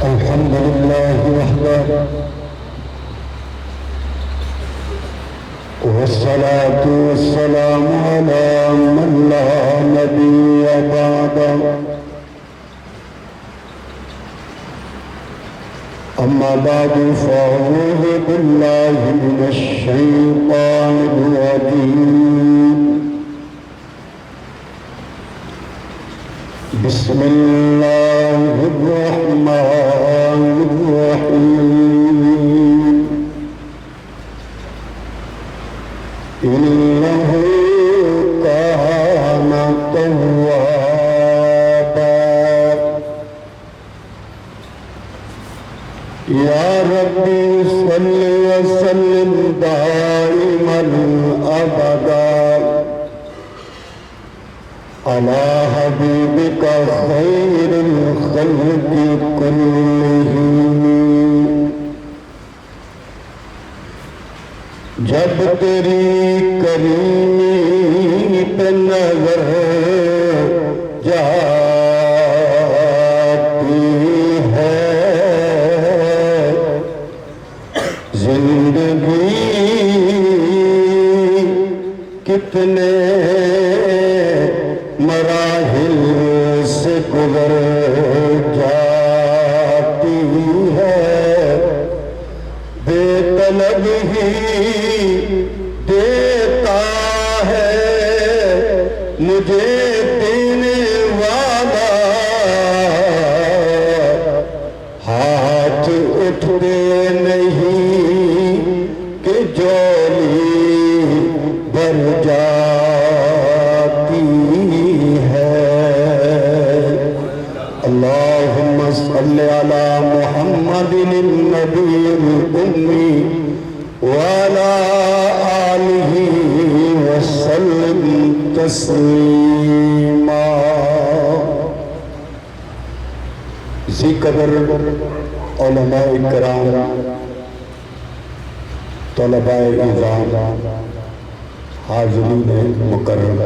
الحمد لله وحده والصلاة والسلام على من لا نبي بعده أما بعد فأعوذ بالله من الشيطان الرجيم بسم الله الرحمن الرحيم إنه كان توابا يا ربي صل وسلم دائما أبدا على حبيبك خير الخلق كلهم جب تیری کریمی پہ نظر جاتی ہے زندگی کتنے مراحل سے گزر جاتی ہے بے طلب ہی دیتا ہے مجھے دینے والا ہاتھ اٹھتے نہیں کہ جولی بھر جاتی ہے اللہم صلی علی محمد النبی الأمی وعلى آلہ وسلم تسلیما اسی قدر علماء کرام طلباء اعظام حاضرین مکرم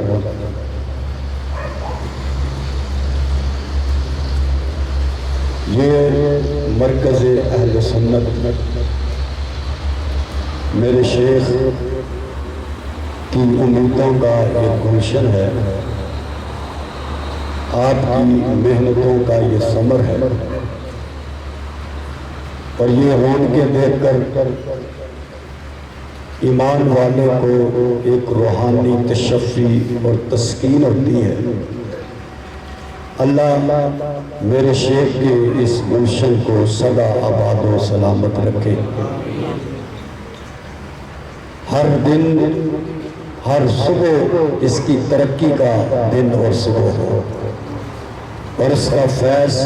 یہ مرکز اہل سنت میرے شیخ کی امیدوں کا یہ گلشن ہے آپ کی محنتوں کا یہ ثمر ہے اور یہ رونقیں دیکھ کر ایمان والے کو ایک روحانی تشفی اور تسکین ہوتی ہے اللہ میرے شیخ کے اس گلشن کو سدا آباد و سلامت رکھے ہر دن ہر صبح اس کی ترقی کا دن اور صبح ہو اور اس کا فیض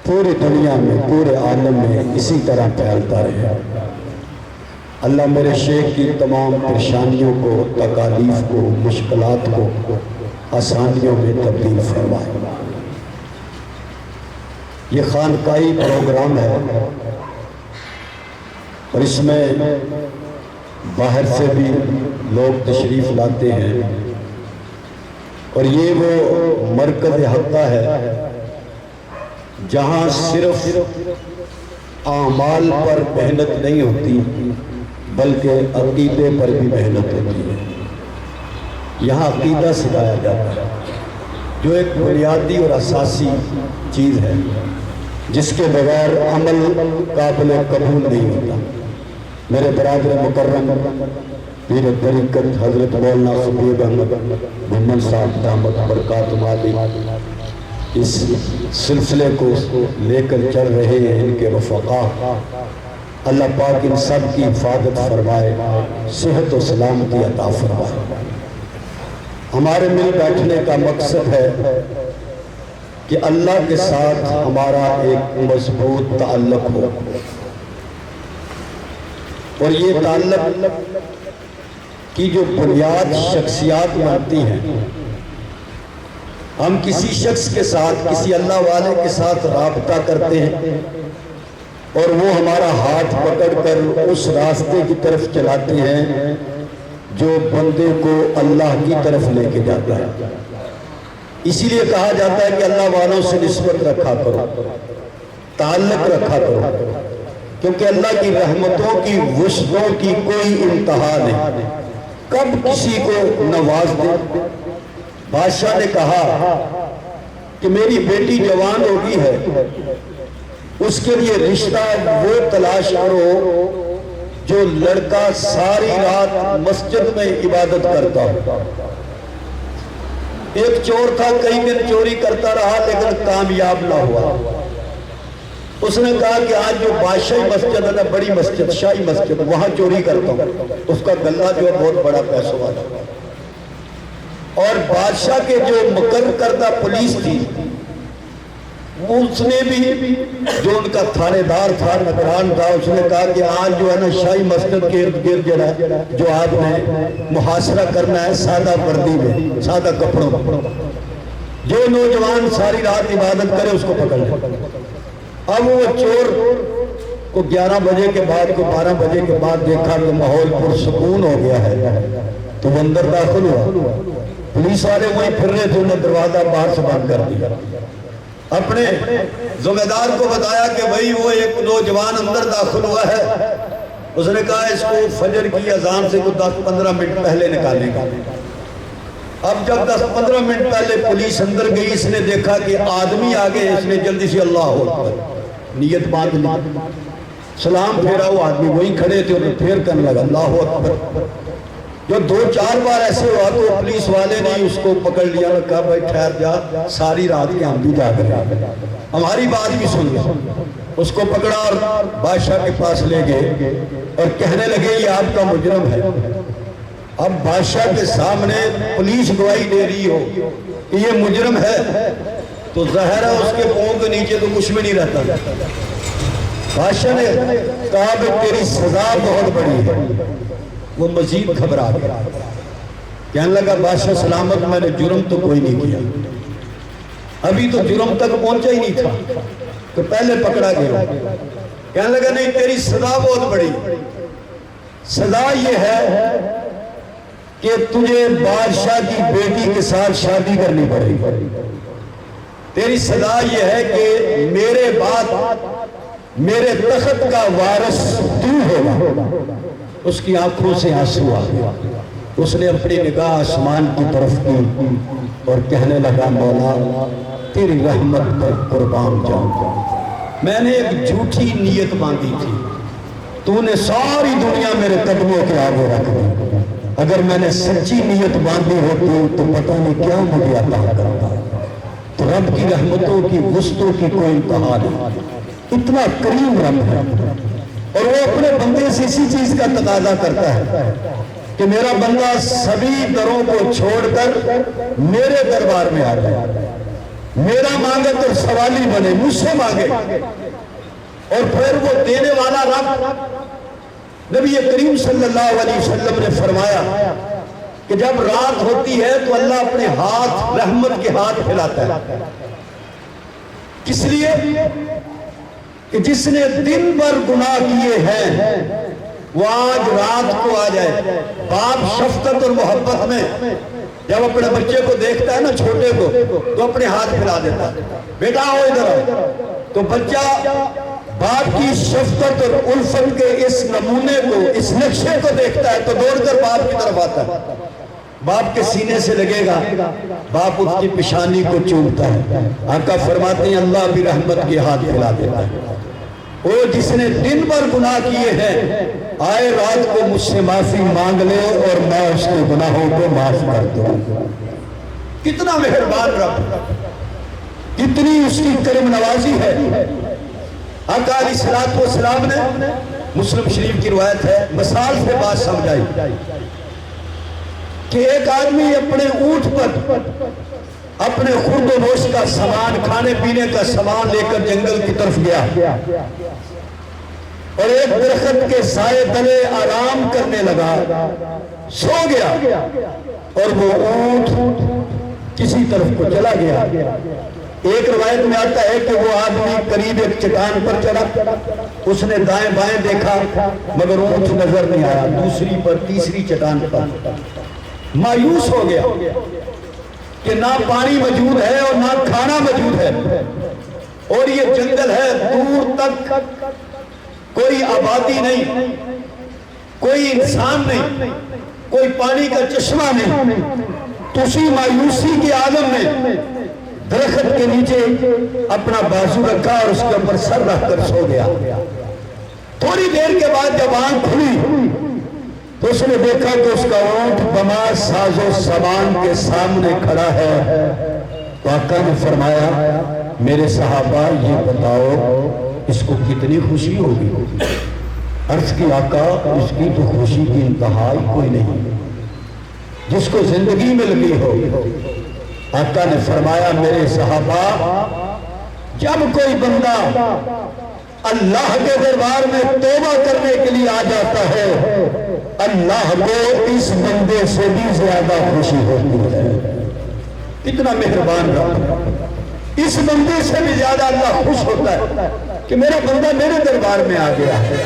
پوری دنیا میں پورے عالم میں اسی طرح پھیلتا رہے اللہ میرے شیخ کی تمام پریشانیوں کو تکالیف کو مشکلات کو آسانیوں میں تبدیل فرمائے یہ خانقاہی پروگرام ہے اور اس میں باہر سے بھی لوگ تشریف لاتے ہیں اور یہ وہ مرکز حقہ ہے جہاں صرف اعمال پر محنت نہیں ہوتی بلکہ عقیدے پر بھی محنت ہوتی ہے یہاں عقیدہ سکھایا جاتا ہے جو ایک بنیادی اور اساسی چیز ہے جس کے بغیر عمل قابل قبول نہیں ہوتا میرے برادر مکرم پیر طریقت حضرت مولانا خبیب احمد محمد صاحب دامت برکاتہ عالی اس سلسلے کو لے کر چل رہے ہیں ان کے رفقا اللہ پاک ان سب کی حفاظت فرمائے صحت و سلامتی عطا فرمائے ہمارے مل بیٹھنے کا مقصد ہے کہ اللہ کے ساتھ ہمارا ایک مضبوط تعلق ہو اور یہ تعلق کی جو بنیاد شخصیات مانتی ہیں ہم کسی شخص کے ساتھ کسی اللہ والے کے ساتھ رابطہ کرتے ہیں اور وہ ہمارا ہاتھ پکڑ کر اس راستے کی طرف چلاتے ہیں جو بندے کو اللہ کی طرف لے کے جاتا ہے اسی لیے کہا جاتا ہے کہ اللہ والوں سے نسبت رکھا کرو تعلق رکھا کرو، کیونکہ اللہ کی رحمتوں کی وسعتوں کی کوئی انتہا نہیں، کب کسی کو نواز دے۔ بادشاہ نے کہا کہ میری بیٹی جوان ہوگی ہے، اس کے لیے رشتہ وہ تلاش کرو جو لڑکا ساری رات مسجد میں عبادت کرتا ہو۔ ایک چور تھا، کئی دن چوری کرتا رہا لیکن کامیاب نہ ہوا۔ اس نے کہا کہ آج جو بادشاہی مسجد ہے نا، بڑی مسجد، شاہی مسجد، وہاں چوری کرتا ہوں۔ اس کا گلہ جو ہے بہت بڑا پیسوں والا، اور بادشاہ کے جو مقرر کردہ پولیس تھی، اس نے بھی، جو ان کا تھانے دار تھا، نگران تھا، اس نے کہا کہ آج جو ہے نا شاہی مسجد کے ارد گرد جو آپ نے محاصرہ کرنا ہے سادہ وردی میں، سادہ کپڑوں میں، جو نوجوان ساری رات عبادت کرے اس کو پکڑ لے۔ اب وہ چور کو 11 بجے کے بعد کو 12 بجے کے بعد دیکھا کہ ماحول پرسکون ہو گیا ہے، تو وہ اندر داخل ہوا۔ پولیس والے وہیں پھر رہے تھے، انہیں دروازہ باہر سے بند کر دیا۔ اپنے ذمہ دار کو بتایا کہ بھئی وہ ایک نوجوان اندر داخل ہوا ہے۔ اس نے کہا اس کو فجر کی اذان سے 10-15 منٹ پہلے نکالے گا۔ اب جب 10-15 منٹ پہلے پولیس اندر گئی، اس نے دیکھا کہ آدمی آگے، اس نے جلدی سے اللہ اکبر نیت باندھ لی، سلام پھیرا، وہ آدمی وہی کھڑے تھے، انہیں پھیر کرنے لگا اللہ اکبر۔ جو 2-4 بار ایسے ہوا تو پولیس والے نے اس کو پکڑ لیا اور کہا بھائی ٹھہر جا، ساری رات کے ہم بھی جاگ رہے ہیں، ہماری بات بھی سن لے۔ اس کو پکڑا اور بادشاہ کے پاس لے گئے اور کہنے لگے یہ آپ کا مجرم ہے۔ اب بادشاہ کے سامنے پولیس گواہی دے رہی ہو کہ یہ مجرم ہے تو ظاہر ہے اس کے پاؤں کے نیچے تو کچھ بھی نہیں رہتا۔ بادشاہ نے کہا کہ تیری سزا بہت بڑی ہے۔ وہ مزید گھبرا گیا، کہنے لگا بادشاہ سلامت، میں نے جرم تو کوئی نہیں کیا، ابھی تو جرم تک پہنچا ہی نہیں تھا تو پہلے پکڑا گیا۔ کہنے لگا نہیں، تیری سزا بہت بڑی، سزا یہ ہے کہ تجھے بادشاہ کی بیٹی کے ساتھ شادی کرنی پڑے گی۔ تیری سزا یہ ہے کہ میرے بعد میرے تخت کا وارث تو ہوگا۔ اس کی آنکھوں سے آنسو آ گیا، اس نے اپنی نگاہ آسمان کی طرف کی اور کہنے لگا مولا تیری رحمت پر قربان جاؤں، میں نے ایک جھوٹی نیت باندھی تھی، تو نے ساری دنیا میرے قدموں کے آگے رکھ دی، اگر میں نے سچی نیت باندھی ہوتی تو پتہ نہیں کیا مجھے عطا کرتا۔ تو رب کی رحمتوں کی وسعتوں کی کوئی انتہا نہیں، اتنا کریم رب ہے، اور وہ اپنے بندے سے اسی چیز کا تقاضا کرتا ہے کہ میرا بندہ سبھی دروں کو چھوڑ کر میرے دربار میں آ جائے، میرا مانگے تو سوالی بنے، مجھ سے مانگے، اور پھر وہ دینے والا رب۔ نبی کریم صلی اللہ علیہ وسلم نے فرمایا کہ جب رات ہوتی ہے تو اللہ اپنے ہاتھ، رحمت کے ہاتھ پھیلاتا ہے، کس لیے کہ جس نے دن بھر گناہ کیے ہیں وہ آج رات کو آ جائے۔ باپ شفقت اور محبت میں جب اپنے بچے کو دیکھتا ہے نا، چھوٹے کو، تو اپنے ہاتھ پھیلا دیتا ہے، بیٹا آؤ ادھر آؤ، تو بچہ باپ کی شفقت اور الفت کے اس نمونے کو، اس نقشے کو دیکھتا ہے تو دوڑ کر باپ کی طرف آتا ہے، باپ کے سینے سے لگے گا، باپ اس کی پیشانی کو چومتا ہے۔ آقا فرماتے ہیں اللہ بھی رحمت کے ہاتھ پھیلا دیتا ہے۔ وہ جس نے دن بھر گناہ کیے ہیں آئے رات کو مجھ سے معافی مانگ لے اور میں اس کے گناہوں کو معاف کر دوں۔ کتنا مہربان رب، کتنی اس کی کرم نوازی ہے۔ آقا علیہ السلام نے، مسلم شریف کی روایت ہے، مثال سے بات سمجھائی کہ ایک آدمی اپنے اونٹ پر اپنے خورد و نوش کا سامان، کھانے پینے کا سامان لے کر جنگل کی طرف گیا اور ایک درخت کے سائے تلے آرام کرنے لگا، سو گیا، اور وہ اونٹ کسی طرف کو چلا گیا۔ ایک روایت میں آتا ہے کہ وہ آدمی قریب ایک چٹان پر چڑھا، اس نے دائیں بائیں دیکھا مگر اونٹ نظر نہیں آیا، دوسری پر، تیسری چٹان پر مایوس ہو گیا کہ نہ پانی موجود ہے اور نہ کھانا موجود ہے۔ اور یہ جنگل ہے دور تک، کوئی آبادی نہیں، کوئی انسان نہیں، کوئی پانی کا چشمہ نہیں۔ تو اسی مایوسی کے عالم میں درخت کے نیچے اپنا بازو رکھا اور اس کے اوپر سر رکھ کر سو گیا۔ تھوڑی دیر کے بعد جب آنکھ کھلی تو اس نے دیکھا کہ اس کا اونٹ بما ساز و سامان کے سامنے کھڑا ہے۔ تو آقا نے فرمایا میرے صحابہ یہ بتاؤ اس کو کتنی خوشی ہوگی؟ عرض کی آقا اس کی تو خوشی کی انتہا ہی کوئی نہیں، جس کو زندگی مل گئی ہو۔ آقا نے فرمایا میرے صحابہ جب کوئی بندہ اللہ کے دربار میں توبہ کرنے کے لیے آ جاتا ہے، اللہ کو اس بندے سے بھی زیادہ خوشی ہوتی ہے۔ اتنا مہربان رب، اس بندے سے بھی زیادہ اللہ خوش ہوتا ہے کہ میرا بندہ میرے دربار میں آ گیا ہے۔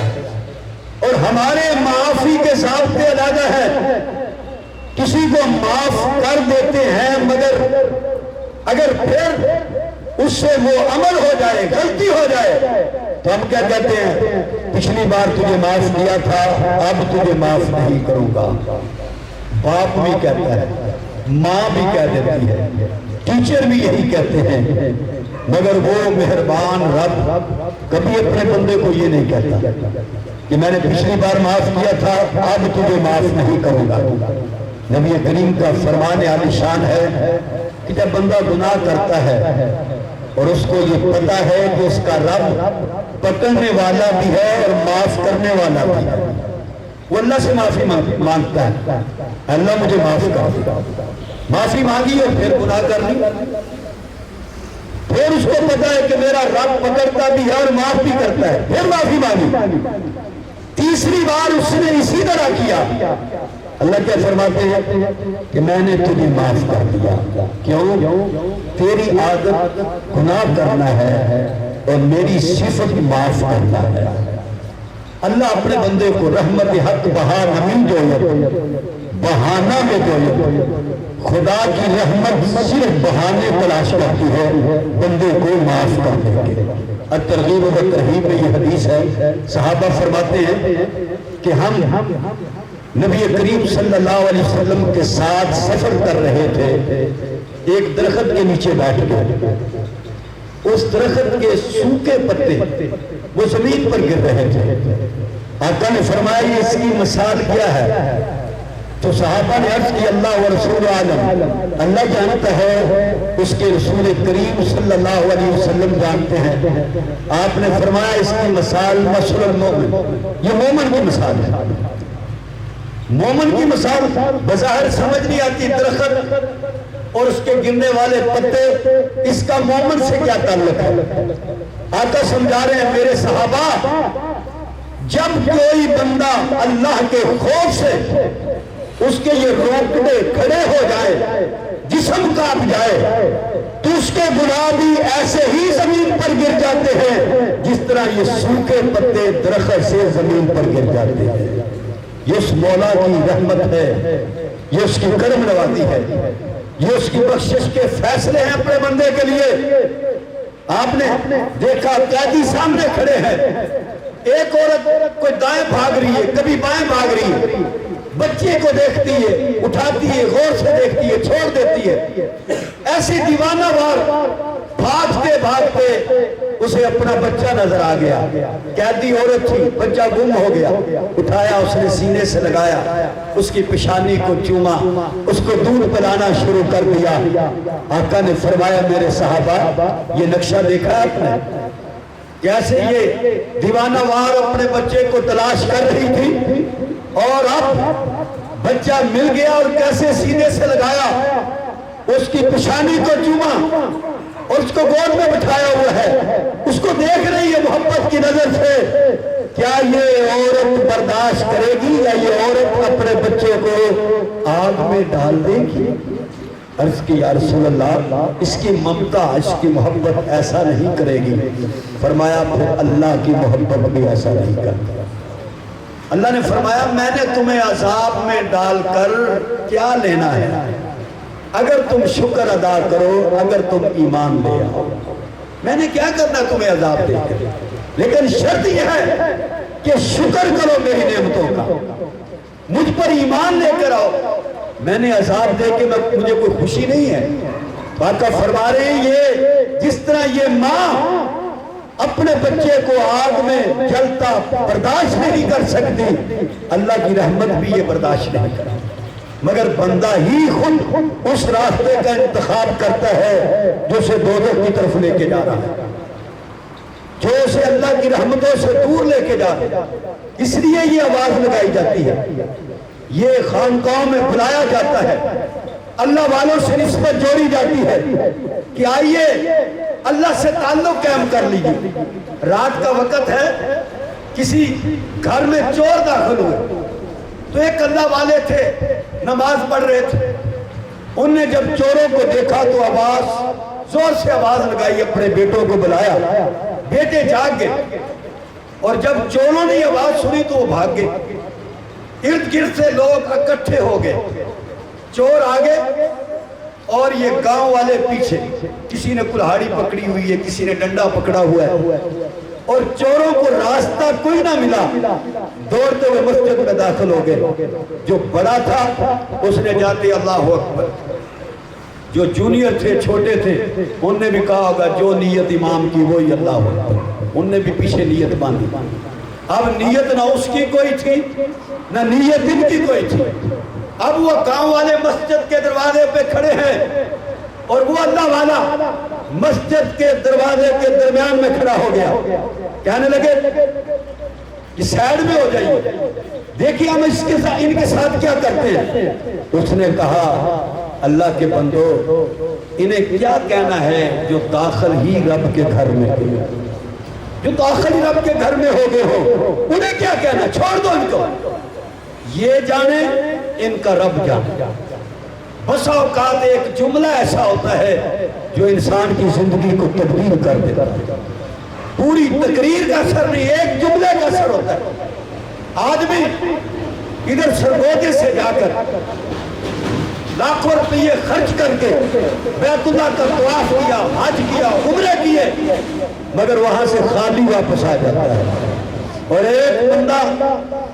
اور ہمارے معافی کے ضابطے علیحدہ ہے، کسی کو معاف کر دیتے ہیں مگر اگر پھر اس سے وہ عمل ہو جائے، غلطی ہو جائے تو ہم کیا کہتے ہیں؟ پچھلی بار تجھے معاف کیا تھا اب تجھے معاف نہیں کروں گا۔ باپ بھی کہتا ہے، ماں بھی کہہ دیتی ہے، ٹیچر بھی یہی کہتے ہیں، مگر وہ مہربان رب کبھی اپنے بندے کو یہ نہیں کہتا کہ میں نے پچھلی بار معاف کیا تھا اب تجھے معاف نہیں کروں گا۔ نبی کریم کا فرمان عالی شان ہے کہ جب بندہ گناہ کرتا ہے اور اس کو یہ پتا ہے کہ اس کا رب پکڑنے والا بھی ہے اور معاف کرنے والا بھی ہے، وہ اللہ سے معافی مانگتا ہے، اللہ مجھے معاف کر۔ معافی مانگی اور پھر گناہ کر لی، پھر اس کو پتا ہے کہ میرا رب پکڑتا بھی ہے اور معاف بھی کرتا ہے، پھر معافی مانگی۔ تیسری بار اس نے اسی طرح کیا، اللہ کیا فرماتے ہیں کہ میں نے تجھے معاف کر دیا۔ کیوں؟ تیری عادت گناہ کرنا ہے اور میری صفت معاف کرنا ہے۔ اللہ اپنے بندے کو رحمت حق بہا نمی جو بہانہ میں جو خدا کی رحمت صرف بہانے تلاش کرتی ہے بندے کو معاف کرنے کے۔ الترغیب و ترہیب میں یہ حدیث ہے، صحابہ فرماتے ہیں کہ ہم نبی کریم صلی اللہ علیہ وسلم کے ساتھ سفر کر رہے تھے، ایک درخت کے نیچے بیٹھ گئے، اس درخت کے سوکھے پتے وہ زمین پر گر رہے تھے۔ آقا نے فرمایا اس کی مثال کیا ہے؟ تو صحابہ نے عرض کی اللہ و رسول عالم، اللہ جانتا ہے، اس کے رسول کریم صلی اللہ علیہ وسلم جانتے ہیں۔ آپ نے فرمایا اس کی مثال مثل المومن، یہ مومن کی مثال ہے۔ مومن کی مثال بظاہر سمجھ نہیں آتی، درخت اور اس کے گرنے والے پتے، اس کا مومن سے کیا تعلق ہے؟ آقا سمجھا رہے ہیں میرے صحابہ جب کوئی بندہ اللہ کے خوف سے اس کے یہ روکڑے کھڑے ہو جائے، جسم کانپ جائے، تو اس کے گناہ بھی ایسے ہی زمین پر گر جاتے ہیں جس طرح یہ سوکھے پتے درخت سے زمین پر گر جاتے ہیں۔ یہ اس مولا کی رحمت ہے، یہ اس کی کرم نوازی ہے، یہ اس کی بخشش کے فیصلے ہیں اپنے بندے کے لیے۔ آپ نے دیکھا قیدی سامنے کھڑے ہیں، ایک عورت کوئی دائیں بھاگ رہی ہے، کبھی بائیں بھاگ رہی ہے، بچے کو دیکھتی ہے، اٹھاتی ہے، غور سے دیکھتی ہے، چھوڑ دیتی ہے، ایسی دیوانہ وار بھاگتے بھاگتے اسے اپنا بچہ نظر آ گیا، قیدی عورت تھی، بچہ گم ہو گیا، اٹھایا، اس نے سینے سے لگایا، اس کی پیشانی کو چوما، اس کو دودھ پلانا شروع کر دیا۔ آقا نے فرمایا میرے صحابہ یہ نقشہ دیکھا آپ نے؟ کیسے یہ دیوانہ وار اپنے بچے کو تلاش کر رہی تھی اور اب بچہ مل گیا اور کیسے سینے سے لگایا، اس کی پیشانی کو چوما اور اس کو گود میں بٹھایا ہوا ہے، اس کو دیکھ رہی ہے محبت کی نظر سے۔ کیا یہ عورت برداشت کرے گی یا یہ عورت اپنے بچے کو آگ میں ڈال دے گی؟ عرض کی یا رسول اللہ اس کی ممتا، اس کی محبت ایسا نہیں کرے گی۔ فرمایا پھر اللہ کی محبت بھی ایسا نہیں کرتا۔ اللہ نے فرمایا میں نے تمہیں عذاب میں ڈال کر کیا لینا ہے؟ اگر تم شکر ادا کرو، اگر تم ایمان لے آؤ۔ میں نے کیا کرنا تمہیں عذاب دے کے، لیکن شرط یہ ہے کہ شکر کرو میری نعمتوں کا، مجھ پر ایمان لے کر آؤ۔ میں نے عذاب دے کے مجھے کوئی خوشی نہیں ہے۔ آقا فرما رہے ہیں یہ جس طرح یہ ماں اپنے بچے کو آگ میں جلتا برداشت نہیں کر سکتی، اللہ کی رحمت بھی یہ برداشت نہیں کرتی، مگر بندہ ہی خود اس راستے کا انتخاب کرتا ہے جو اسے دوزخ کی طرف لے کے جا رہا ہے، جو اسے اللہ کی رحمتوں سے دور لے کے جا رہا ہے۔ اس لیے یہ آواز لگائی جاتی ہے، یہ خانقاہوں میں بلایا جاتا ہے، اللہ والوں سے نسبت جوڑی جاتی ہے کہ آئیے اللہ سے تعلق قائم کر لیجیے۔ رات کا وقت ہے، کسی گھر میں چور داخل ہوئے، تو ایک اللہ والے تھے نماز پڑھ رہے تھے، ان نے جب چوروں کو دیکھا تو زور سے آواز لگائی، اپنے بیٹوں کو بلایا، بیٹے جاگ گئے، اور جب چوروں نے آواز سنی تو وہ بھاگ گئے، ارد گرد سے لوگ اکٹھے ہو گئے، چور آگے اور یہ گاؤں والے پیچھے، کسی نے کلہاڑی پکڑی ہوئی ہے، کسی نے ڈنڈا پکڑا ہوا ہے، اور چوروں کو راستہ کوئی نہ ملا، دوڑتے ہوئے مسجد میں داخل ہو گئے۔ جو بڑا تھا اس نے جاتے اللہ اکبر، جو جونیئر تھے چھوٹے تھے ان نے بھی کہا ہوگا جو نیت امام کی وہی اللہ اکبر، ان نے بھی پیچھے نیت باندھی۔ اب نیت نہ اس کی کوئی تھی نہ نیت ان کی کوئی تھی، اب وہ گاؤں والے مسجد کے دروازے پہ کھڑے ہیں اور وہ اللہ والا مسجد کے دروازے کے درمیان میں کھڑا ہو گیا، کہنے لگے کہ سائیڈ میں ہو جائیے، دیکھیے ہم ان کے ساتھ کیا کرتے ہیں۔ اس نے کہا اللہ کے بندو انہیں کیا کہنا ہے جو داخل ہی رب کے گھر میں ہوئے، جو داخل ہی رب کے گھر میں ہو گئے ہو، انہیں کیا کہنا، چھوڑ دو ان کو، یہ جانے ان کا رب جانے۔ بسا اوقات ایک جملہ ایسا ہوتا ہے جو انسان کی زندگی کو تبدیل کر دیتا ہے، پوری تقریر کا اثر نہیں، ایک جملے کا اثر ہوتا ہے۔ آدمی ادھر سرگودے سے جا کر لاکھوں روپے خرچ کر کے بیت اللہ کا طواف کیا، حج کیا، عمرے کیے، مگر وہاں سے خالی واپس آ جاتا ہے، اور ایک بندہ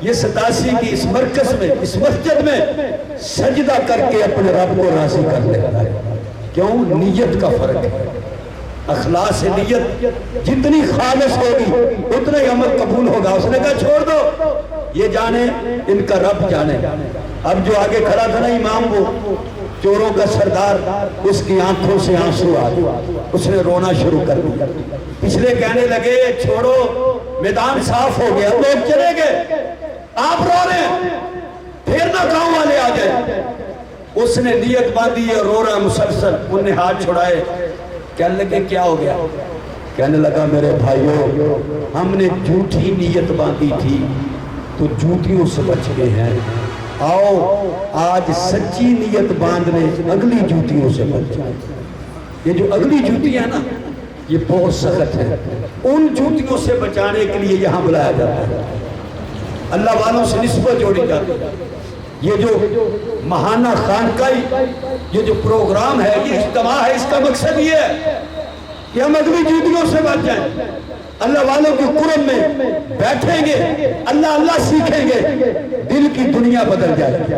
یہ 87 کی اس مرکز میں، اس مسجد میں سجدہ کر کے اپنے رب کو راضی کر لیتا ہے۔ کیوں؟ نیت کا فرق ہے، اخلاص نیت جتنی خالص ہوگی اتنا ہی عمل قبول ہوگا۔ اس نے کہا چھوڑ دو، یہ جانے ان کا رب جانے۔ اب جو آگے کھڑا تھا نا امام، وہ چوروں کا سردار، اس کی آنکھوں سے آنسو آ گئے، اس نے رونا شروع کر دیا۔ پچھلے کہنے لگے چھوڑو میدان صاف ہو گیا، لوگ چلے گئے، آپ رو رہے ہیں، پھر نہ گاؤں والے آ جائے۔ اس نے نیت باندھی اور رو رہا مسلسل، ان نے ہاتھ چھڑائے، کہنے لگے کیا ہو گیا؟ کہنے لگا میرے بھائیو ہم نے جھوٹی نیت باندھی تھی تو جھوٹیوں سے بچ گئے ہیں، آؤ آج سچی نیت باندھنے اگلی جھوٹیوں سے بچ جائیں۔ یہ جو اگلی جھوٹی ہے نا یہ بہت سخت ہے، ان جھوٹیوں سے بچانے کے لیے یہاں بلایا جاتا ہے، اللہ والوں سے نسبت جوڑی جاتی ہے۔ یہ جو ماہانہ خانقاہی یہ جو پروگرام ہے، یہ اجتماع ہے، اس کا مقصد یہ ہے کہ ہم اگلی جھوٹیوں سے بچ جائیں، اللہ والوں کے قرب میں بیٹھیں گے، اللہ سیکھیں گے، دل کی دنیا بدل جائے گی۔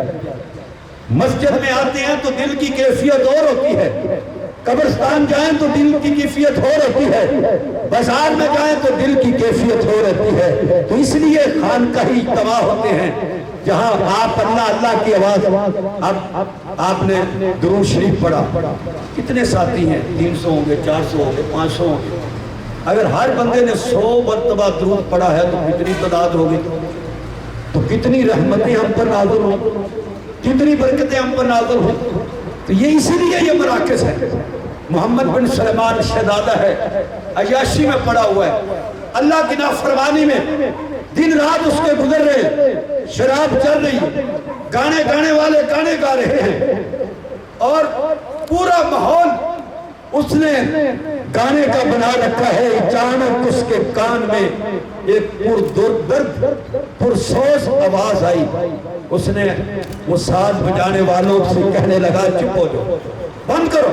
مسجد میں آتے ہیں تو دل کی کیفیت اور ہوتی ہے، قبرستان جائیں تو دل کی کیفیت ہو رہتی ہے، بازار میں جائیں تو دل کی کیفیت ہو رہتی ہے۔ تو اس لیے خانقاہی اجتماع ہوتے ہیں جہاں آپ اللہ کی آواز، آپ نے درود شریف پڑھا، کتنے ساتھی ہیں؟ 300 ہوں گے، 400 ہوں گے، 500 ہوں گے۔ اگر ہر بندے نے 100 مرتبہ درود پڑھا ہے تو کتنی تعداد ہوگی، تو کتنی رحمتیں ہم پر نازل ہوں، کتنی برکتیں ہم پر نازل ہوں۔ تو یہ اسی لیے یہ مراکز ہے۔ محمد بن سلمان شہزادہ ہے، عیاشی میں پڑا ہوا ہے، اللہ کی نافرمانی میں دن رات اس کے گزر رہے، شراب چل رہی، گانے والے گانے گا رہے ہیں، اور پورا ماحول اس نے گانے کا بنا رکھا ہے۔ اچانک اس کے کان میں ایک پردرد پرسوز آواز آئی، اس نے وہ ساز بجانے والوں سے کہنے لگا چپ ہو جاؤ، بند کرو،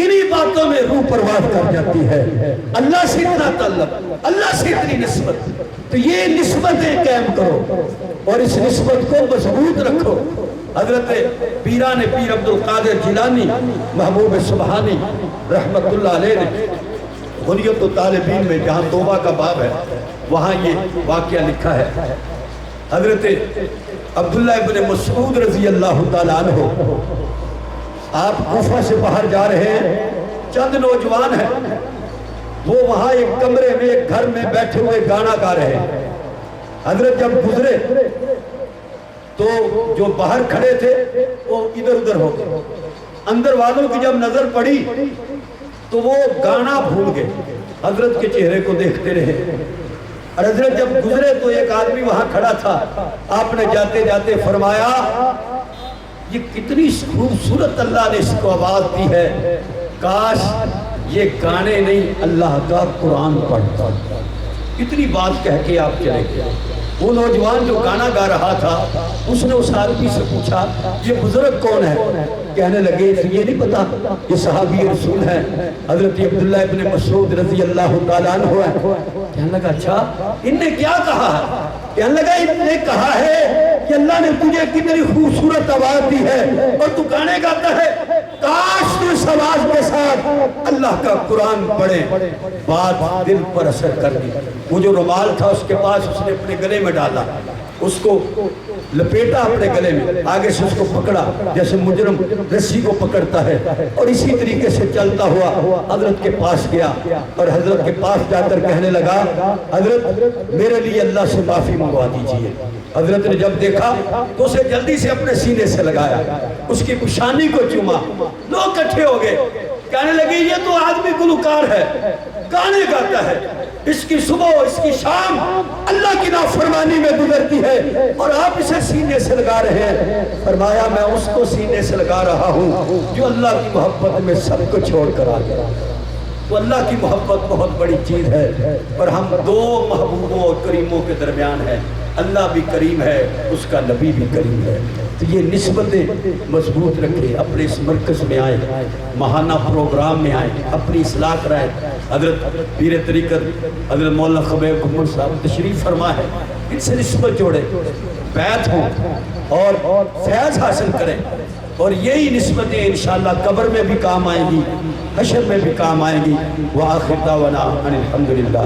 انہی باتوں میں روح پرواز کر جاتی ہے. اللہ سے اتنا تعلق, اللہ سے اتنی نسبت. تو یہ نسبتیں قائم کرو اور اس نسبت کو مضبوط رکھو. حضرت پیران پیر عبد القادر جیلانی محبوب سبحانی رحمت اللہ علیہ نے غنیت الطالبین میں جہاں توبہ کا باب ہے وہاں یہ واقعہ لکھا ہے. حضرت عبداللہ ابن مسعود رضی اللہ تعالیٰ عنہ آپ کوفہ سے باہر جا رہے ہیں, چند نوجوان ہیں, وہ وہاں ایک کمرے میں ایک گھر میں بیٹھے ہوئے گانا گا رہے ہیں. حضرت جب گزرے تو جو باہر کھڑے تھے وہ ادھر ادھر ہو گئے. اندر والوں کی جب نظر پڑی تو وہ گانا بھول گئے, حضرت کے چہرے کو دیکھتے رہے. اور حضرت جب گزرے تو ایک آدمی وہاں کھڑا تھا, آپ نے جاتے جاتے فرمایا یہ کتنی خوبصورت اللہ نے اس کو آواز دی ہے, کاش یہ گانے نہیں اللہ کا قرآن پڑھتا. اتنی بات کہہ کے آپ چلے گئے. وہ نوجوان جو گانا گا رہا تھا اس نے اس آدمی سے پوچھا یہ بزرگ کون ہے؟ کہنے لگے یہ نہیں پتا, یہ صحابی رسول ہے حضرت عبداللہ ابن مسعود رضی اللہ تعالیٰ عنہ ہے. کہنے لگا اچھا ان نے کیا کہا ہے؟ کہنے لگا ان نے کہا ہے کہ اللہ نے تجھے کتنی خوبصورت آواز دی ہے اور تو گانے گاتا ہے, کاش تو اس آواز کے ساتھ اللہ کا قرآن پڑھے. بات دل پر اثر کر دی. وہ جو رومال تھا اس کے پاس اس نے اپنے گلے میں ڈالا, اس کو لپیٹا اپنے گلے میں, آگے سے اس کو پکڑا جیسے مجرم رسی کو پکڑتا ہے, اور اسی طریقے سے چلتا ہوا حضرت کے پاس گیا. اور حضرت کے پاس جا کر کہنے لگا حضرت میرے لیے اللہ سے معافی منگوا دیجئے. حضرت نے جب دیکھا تو اسے جلدی سے اپنے سینے سے لگایا, اس کی پیشانی کو چوما. لوگ اکٹھے ہو گئے, کہنے لگے یہ تو آدمی گلوکار ہے, گانے گاتا ہے, اس کی صبح اس کی شام اللہ کی نافرمانی میں گزرتی ہے اور آپ اسے سینے سے لگا رہے ہیں. فرمایا میں اس کو سینے سے لگا رہا ہوں جو اللہ کی محبت میں سب کو چھوڑ کر آ گیا. تو اللہ کی محبت بہت بڑی چیز ہے, اور ہم دو محبوبوں اور کریموں کے درمیان ہیں. اللہ بھی کریم ہے, اس کا نبی بھی کریم ہے. تو یہ نسبتیں مضبوط رکھیں, اپنے اس مرکز میں آئیں, ماہانہ پروگرام میں آئیں, اپنی اصلاح کرائیں. حضرت پیر طریقت حضرت مولانا خبیب کمر صاحب تشریف فرما ہے, ان سے نسبت جوڑیں, بیعت ہوں اور فیض حاصل کریں. اور یہی نسبتیں انشاءاللہ قبر میں بھی کام آئیں گی, حشر میں بھی کام آئیں گی. وآخر دعوانا ان الحمدللہ.